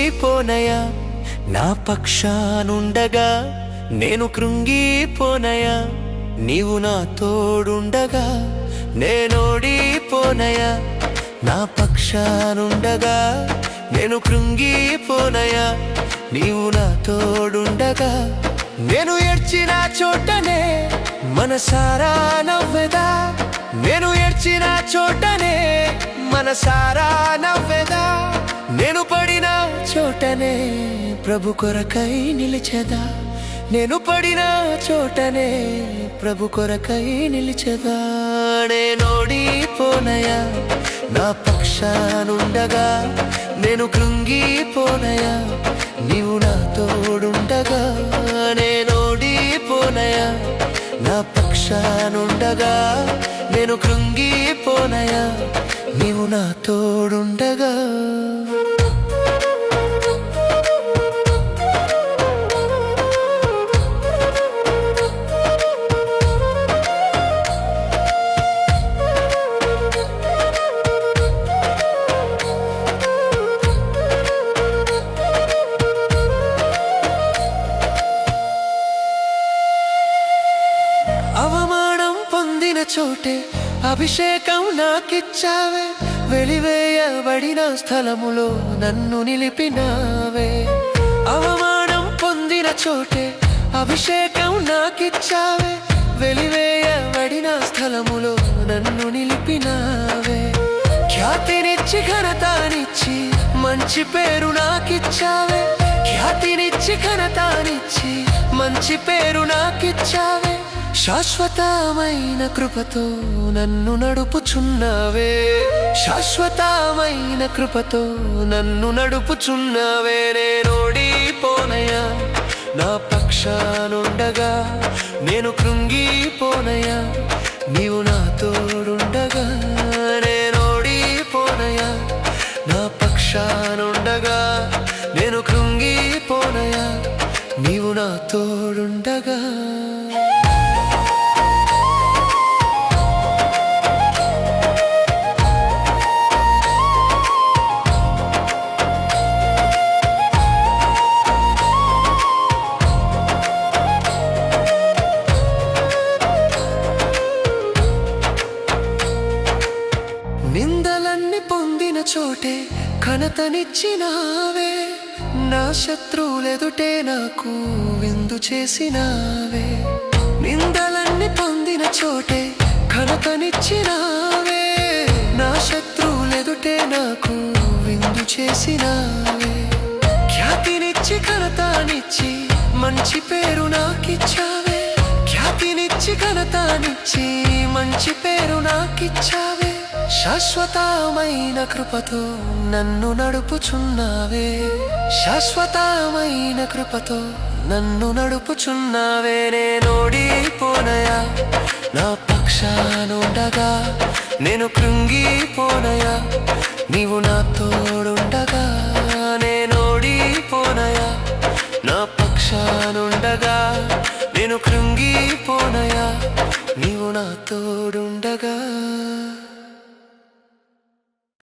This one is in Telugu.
ఓడిపోనయా నా పక్షానుండగా నేను కృంగిపోనయా నీవు నా తోడుండగా నేనోడిపోనయా నా పక్షానుండగా నేను కృంగిపోనయా నీవు నా తోడుండగా నేను ఏడ్చిన చోటనే మనసారా నవ్వెదా నేను ఏడ్చిన చోటనే మనసారా నవ్వెదా నేను పడిన చోటనే ప్రభు కొరకై నిలిచెదా నేను పడిన చోటనే ప్రభు కొరకై నిలిచెదా నేనోడిపోనయా నా పక్షానుండగా నేను కృంగిపోనయా నీవు నా తోడుండగా నేనోడిపోనయా నా పక్షానుండగా నేను కృంగిపోనయా నీవు నా తోడుండగా అవమానం పొందిన చోటే అభిషేకం నాకిచ్చావే వెలివేయబడిన స్థలములో నన్ను నిలిపినావే అవమానం పొందిన చోటే అభిషేకం నాకిచ్చావే వెలివేయబడిన స్థలములో నన్ను నిలిపినావే ఖ్యాతినిచ్చి ఘనతనిచ్చి మంచి పేరు నాకిచ్చావే ఖ్యాతినిచ్చి ఘనతనిచ్చి మంచి పేరు నాకిచ్చావే శాశ్వతమైన కృపతో నన్ను నడుపుచున్నావే శాశ్వతమైన కృపతో నన్ను నడుపుచున్నావే నేనోడిపోనయా నా పక్షానుండగా నేను కృంగిపోనయా నీవు నా తోడుండగా నేనోడిపోనయా నా పక్షానుండగా నేను కృంగిపోనయా నీవు నా తోడుండగా నిందలన్నీ పొందిన చోటే ఘనతనిచ్చినావే నా శత్రువులెదుటే నాకు విందు చేసినావే నిందలన్నీ పొందిన చోటే ఘనతనిచ్చినావే నా శత్రువులెదుటే నాకు విందు చేసినావే ఖ్యాతినిచ్చి ఘనతనిచ్చి మంచి పేరు నాకిచ్చావే ఖ్యాతినిచ్చి ఘనతనిచ్చి మంచి పేరు నాకిచ్చావే శాశ్వతమైన కృపతో నన్ను నడుపుచున్నావే శాశ్వతమైన కృపతో నన్ను నడుపుచున్నావే నేనోడిపోనయా నా పక్షానుండగా నేను కృంగిపోనయా నీవు నా తోడుండగా నేనోడిపోనయా నా పక్షానుండగా నేను కృంగిపోనయా నీవు నా తోడుండగా